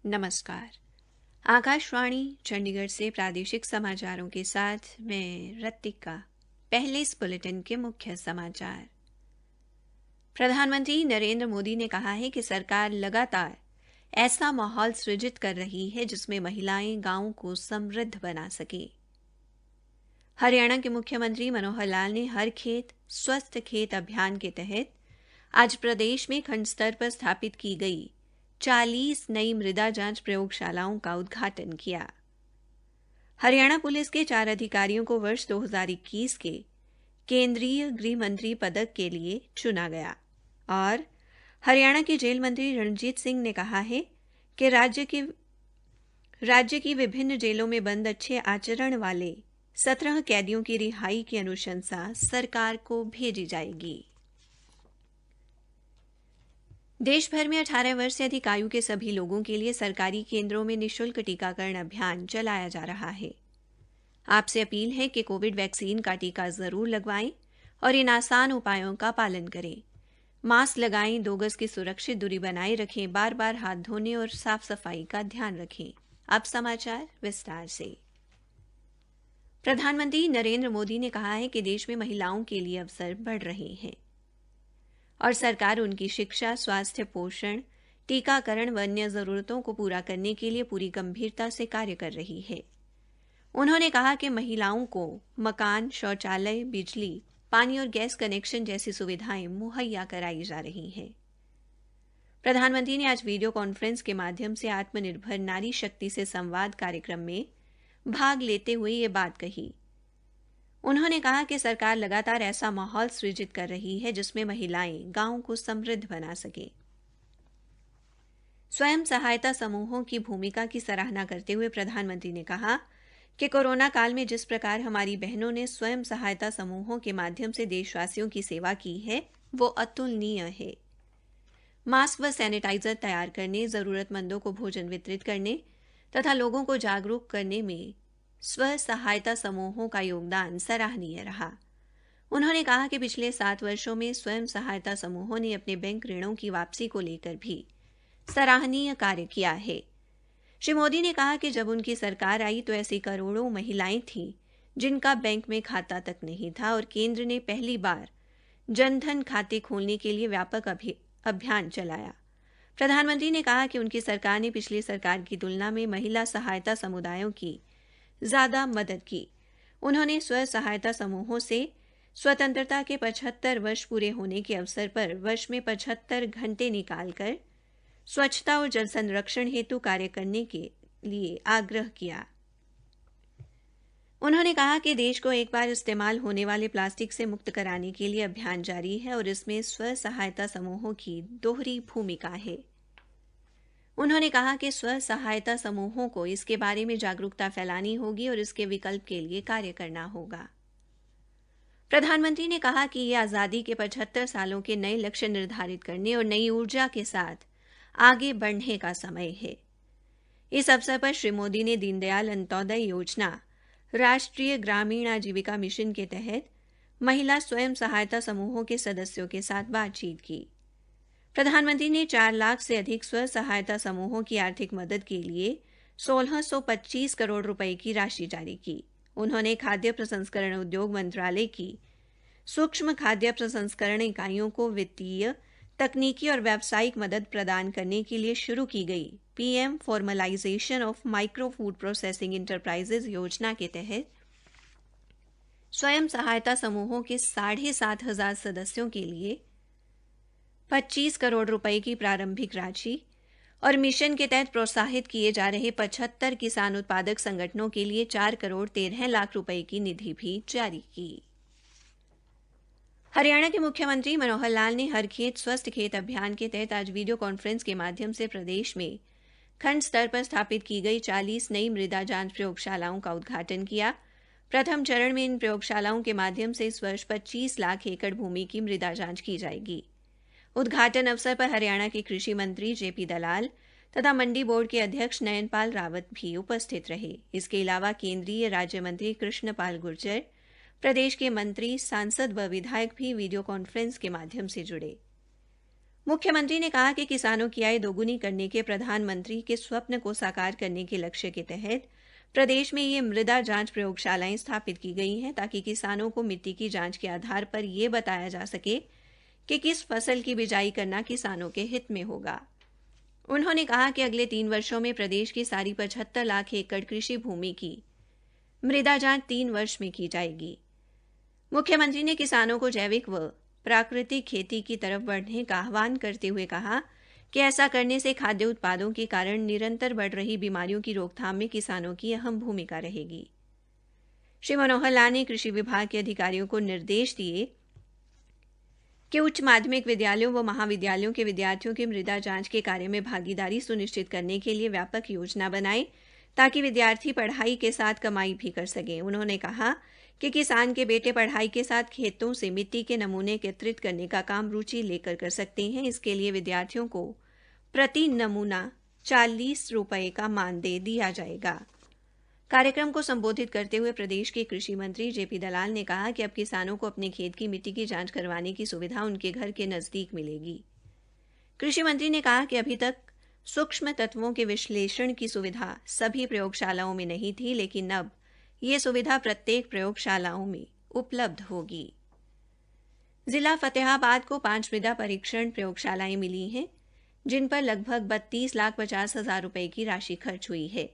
नमस्कार। आकाशवाणी चंडीगढ़ से प्रादेशिक समाचारों के साथ मैं रत्तिका। पहले इस बुलेटिन के मुख्य समाचार। प्रधानमंत्री नरेंद्र मोदी ने कहा है कि सरकार लगातार ऐसा माहौल सृजित कर रही है जिसमें महिलाएं गांवों को समृद्ध बना सके। हरियाणा के मुख्यमंत्री मनोहर लाल ने हर खेत स्वस्थ खेत अभियान के तहत आज प्रदेश में खंड स्तर पर स्थापित की गई 40 नई मृदा जांच प्रयोगशालाओं का उद्घाटन किया। हरियाणा पुलिस के 4 अधिकारियों को वर्ष 2021 के केंद्रीय गृह मंत्री पदक के लिए चुना गया और हरियाणा के जेल मंत्री रणजीत सिंह ने कहा है कि राज्य की विभिन्न जेलों में बंद अच्छे आचरण वाले 17 कैदियों की रिहाई की अनुशंसा सरकार को भेजी जाएगी। देश भर में 18 वर्ष से अधिक आयु के सभी लोगों के लिए सरकारी केंद्रों में निःशुल्क टीकाकरण अभियान चलाया जा रहा है। आपसे अपील है कि कोविड वैक्सीन का टीका जरूर लगवाएं और इन आसान उपायों का पालन करें। मास्क लगाएं, 2 गज की सुरक्षित दूरी बनाए रखें, बार-बार हाथ धोने और साफ सफाई का ध्यान रखें। अब समाचार विस्तार से। प्रधानमंत्री नरेंद्र मोदी ने कहा है कि देश में महिलाओं के लिए अवसर बढ़ रहे हैं और सरकार उनकी शिक्षा, स्वास्थ्य, पोषण, टीकाकरण व अन्य जरूरतों को पूरा करने के लिए पूरी गंभीरता से कार्य कर रही है। उन्होंने कहा कि महिलाओं को मकान, शौचालय, बिजली, पानी और गैस कनेक्शन जैसी सुविधाएं मुहैया कराई जा रही हैं। प्रधानमंत्री ने आज वीडियो कॉन्फ्रेंस के माध्यम से आत्मनिर्भर नारी शक्ति से संवाद कार्यक्रम में भाग लेते हुए ये बात कही। उन्होंने कहा कि सरकार लगातार ऐसा माहौल सृजित कर रही है जिसमें महिलाएं गांवों को समृद्ध बना सके। स्वयं सहायता समूहों की भूमिका की सराहना करते हुए प्रधानमंत्री ने कहा कि कोरोना काल में जिस प्रकार हमारी बहनों ने स्वयं सहायता समूहों के माध्यम से देशवासियों की सेवा की है, वो अतुलनीय है। मास्क व सैनिटाइजर तैयार करने, जरूरतमंदों को भोजन वितरित करने तथा लोगों को जागरूक करने में स्व सहायता समूहों का योगदान सराहनीय रहा। उन्होंने कहा कि पिछले 7 वर्षों में स्वयं सहायता समूहों ने अपने बैंक ऋणों की वापसी को लेकर भी सराहनीय कार्य किया है। श्री मोदी ने कहा कि जब उनकी सरकार आई तो ऐसी करोड़ों महिलाएं थीं जिनका बैंक में खाता तक नहीं था और केंद्र ने पहली बार जनधन खाते खोलने के लिए व्यापक अभियान चलाया। प्रधानमंत्री ने कहा कि उनकी सरकार ने पिछली सरकार की तुलना में महिला सहायता समुदायों की ज्यादा मदद की। उन्होंने स्व सहायता समूहों से स्वतंत्रता के 75 वर्ष पूरे होने के अवसर पर वर्ष में 75 घंटे निकालकर स्वच्छता और जल संरक्षण हेतु कार्य करने के लिए आग्रह किया। उन्होंने कहा कि देश को एक बार इस्तेमाल होने वाले प्लास्टिक से मुक्त कराने के लिए अभियान जारी है और इसमें स्व सहायता समूहों की दोहरी भूमिका है। उन्होंने कहा कि स्व सहायता समूहों को इसके बारे में जागरूकता फैलानी होगी और इसके विकल्प के लिए कार्य करना होगा। प्रधानमंत्री ने कहा कि यह आज़ादी के 75 सालों के नए लक्ष्य निर्धारित करने और नई ऊर्जा के साथ आगे बढ़ने का समय है। इस अवसर पर श्री मोदी ने दीनदयाल अंत्योदय योजना, राष्ट्रीय ग्रामीण आजीविका मिशन के तहत महिला स्वयं सहायता समूहों के सदस्यों के साथ बातचीत की। प्रधानमंत्री ने 4 लाख से अधिक स्व सहायता समूहों की आर्थिक मदद के लिए 1625 करोड़ रुपए की राशि जारी की। उन्होंने खाद्य प्रसंस्करण उद्योग मंत्रालय की सूक्ष्म खाद्य प्रसंस्करण इकाइयों को वित्तीय, तकनीकी और व्यावसायिक मदद प्रदान करने के लिए शुरू की गई PM formalisation of micro food processing enterprises योजना के तहत स्वयं सहायता समूहों के 7,500 सदस्यों के लिए 25 करोड़ रुपए की प्रारंभिक राशि और मिशन के तहत प्रोत्साहित किए जा रहे 75 किसान उत्पादक संगठनों के लिए 4 करोड़ 13 लाख रुपए की निधि भी जारी की। हरियाणा के मुख्यमंत्री मनोहर लाल ने हर खेत स्वस्थ खेत अभियान के तहत आज वीडियो कॉन्फ्रेंस के माध्यम से प्रदेश में खंड स्तर पर स्थापित की गई 40 नई मृदा जांच प्रयोगशालाओं का उद्घाटन किया। प्रथम चरण में इन प्रयोगशालाओं के माध्यम से इस वर्ष 25 लाख एकड़ भूमि की मृदा जांच की जाएगी। उद्घाटन अवसर पर हरियाणा के कृषि मंत्री जेपी दलाल तथा मंडी बोर्ड के अध्यक्ष नयनपाल रावत भी उपस्थित रहे। इसके अलावा केंद्रीय राज्य मंत्री कृष्णपाल गुर्जर, प्रदेश के मंत्री, सांसद व विधायक भी वीडियो कॉन्फ्रेंस के माध्यम से जुड़े। मुख्यमंत्री ने कहा कि किसानों की आय दोगुनी करने के प्रधानमंत्री के स्वप्न को साकार करने के लक्ष्य के तहत प्रदेश में ये मृदा जांच प्रयोगशालाएं स्थापित की गई हैं ताकि किसानों को मिट्टी की जांच के आधार पर यह बताया जा सके कि किस फसल की बिजाई करना किसानों के हित में होगा। उन्होंने कहा कि अगले 3 वर्षों में प्रदेश की सारी 75 लाख एकड़ कृषि भूमि की मृदा जांच 3 वर्ष में की जाएगी। मुख्यमंत्री ने किसानों को जैविक व प्राकृतिक खेती की तरफ बढ़ने का आह्वान करते हुए कहा कि ऐसा करने से खाद्य उत्पादों के कारण निरंतर बढ़ रही बीमारियों की रोकथाम में किसानों की अहम भूमिका रहेगी। श्री मनोहर लाल ने कृषि विभाग के अधिकारियों को निर्देश दिए कि उच्च माध्यमिक विद्यालयों व महाविद्यालयों के विद्यार्थियों की मृदा जांच के कार्य में भागीदारी सुनिश्चित करने के लिए व्यापक योजना बनाएं ताकि विद्यार्थी पढ़ाई के साथ कमाई भी कर सकें। उन्होंने कहा कि किसान के बेटे पढ़ाई के साथ खेतों से मिट्टी के नमूने एकत्रित करने का काम रुचि लेकर कर सकते हैं। इसके लिए विद्यार्थियों को प्रति नमूना 40 रुपये का मानदेय दिया जाएगा। कार्यक्रम को संबोधित करते हुए प्रदेश के कृषि मंत्री जेपी दलाल ने कहा कि अब किसानों को अपने खेत की मिट्टी की जांच करवाने की सुविधा उनके घर के नजदीक मिलेगी। कृषि मंत्री ने कहा कि अभी तक सूक्ष्म तत्वों के विश्लेषण की सुविधा सभी प्रयोगशालाओं में नहीं थी, लेकिन अब ये सुविधा प्रत्येक प्रयोगशालाओं में उपलब्ध होगी। जिला फतेहाबाद को 5 मृदा परीक्षण प्रयोगशालाएं मिली हैं, जिन पर लगभग 32,50,000 रुपए की राशि खर्च हुई है।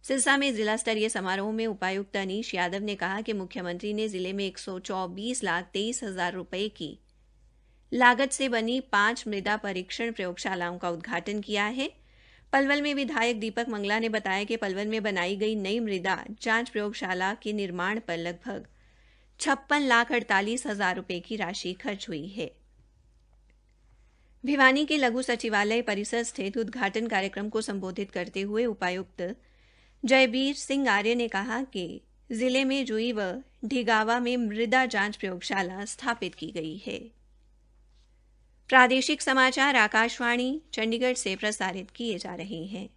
सिरसा में जिला स्तरीय समारोह में उपायुक्त अनीश यादव ने कहा कि मुख्यमंत्री ने जिले में 124,23,000 रुपए की लागत से बनी 5 मृदा परीक्षण प्रयोगशालाओं का उद्घाटन किया है। पलवल में विधायक दीपक मंगला ने बताया कि पलवल में बनाई गई नई मृदा जांच प्रयोगशाला के निर्माण पर लगभग 56,48,000 रुपए की राशि खर्च हुई है। भिवानी के लघु सचिवालय परिसर स्थित उद्घाटन कार्यक्रम को संबोधित करते हुए उपायुक्त जयबीर सिंह आर्य ने कहा कि जिले में जुई व ढिगावा में मृदा जांच प्रयोगशाला स्थापित की गई है। प्रादेशिक समाचार आकाशवाणी चंडीगढ़ से प्रसारित किए जा रहे हैं।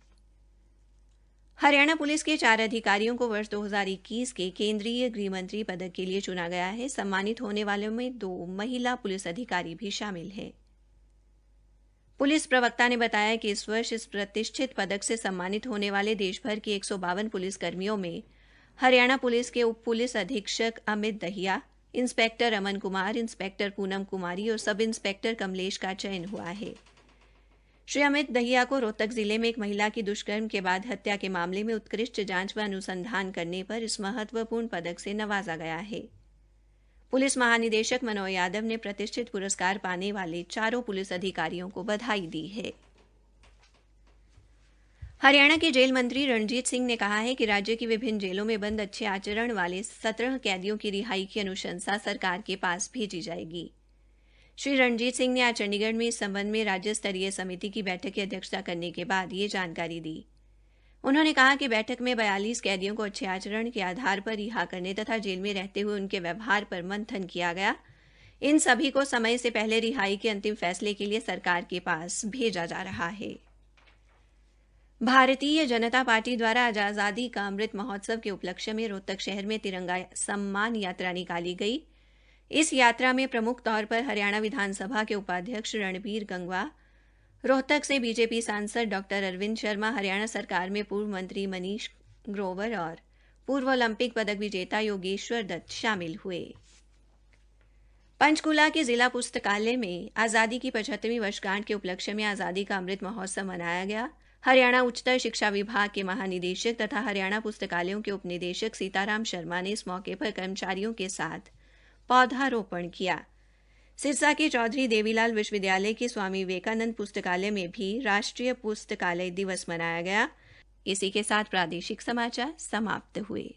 हरियाणा पुलिस के 4 अधिकारियों को वर्ष 2021 के केंद्रीय गृह मंत्री पदक के लिए चुना गया है। सम्मानित होने वालों में 2 महिला पुलिस अधिकारी भी शामिल हैं। पुलिस प्रवक्ता ने बताया कि इस वर्ष इस प्रतिष्ठित पदक से सम्मानित होने वाले देश भर के 152 पुलिस कर्मियों में हरियाणा पुलिस के उप पुलिस अधीक्षक अमित दहिया, इंस्पेक्टर अमन कुमार, इंस्पेक्टर पूनम कुमारी और सब इंस्पेक्टर कमलेश का चयन हुआ है। श्री अमित दहिया को रोहतक जिले में एक महिला की दुष्कर्म के बाद हत्या के मामले में उत्कृष्ट जांच व अनुसंधान करने पर इस महत्वपूर्ण पदक से नवाजा गया है। पुलिस महानिदेशक मनोज यादव ने प्रतिष्ठित पुरस्कार पाने वाले 4 पुलिस अधिकारियों को बधाई दी है। हरियाणा के जेल मंत्री रणजीत सिंह ने कहा है कि राज्य की विभिन्न जेलों में बंद अच्छे आचरण वाले 17 कैदियों की रिहाई की अनुशंसा सरकार के पास भेजी जाएगी। श्री रणजीत सिंह ने आज चंडीगढ़ में इस संबंध में राज्य स्तरीय समिति की बैठक की अध्यक्षता करने के बाद ये जानकारी दी। उन्होंने कहा कि बैठक में 42 कैदियों को अच्छे आचरण के आधार पर रिहा करने तथा जेल में रहते हुए उनके व्यवहार पर मंथन किया गया। इन सभी को समय से पहले रिहाई के अंतिम फैसले के लिए सरकार के पास भेजा जा रहा है। भारतीय जनता पार्टी द्वारा आज आज़ादी का अमृत महोत्सव के उपलक्ष्य में रोहतक शहर में तिरंगा सम्मान यात्रा निकाली गई। इस यात्रा में प्रमुख तौर पर हरियाणा विधानसभा के उपाध्यक्ष रणबीर गंगवा, रोहतक से बीजेपी सांसद डॉक्टर अरविंद शर्मा, हरियाणा सरकार में पूर्व मंत्री मनीष ग्रोवर और पूर्व ओलंपिक पदक विजेता योगेश्वर दत्त शामिल हुए। पंचकूला के जिला पुस्तकालय में आज़ादी की 75वीं वर्षगांठ के उपलक्ष्य में आज़ादी का अमृत महोत्सव मनाया गया। हरियाणा उच्चतर शिक्षा विभाग के महानिदेशक तथा हरियाणा पुस्तकालयों के उपनिदेशक सीताराम शर्मा ने इस मौके पर कर्मचारियों के साथ पौधारोपण किया। सिरसा के चौधरी देवीलाल विश्वविद्यालय के स्वामी विवेकानंद पुस्तकालय में भी राष्ट्रीय पुस्तकालय दिवस मनाया गया। इसी के साथ प्रादेशिक समाचार समाप्त हुए।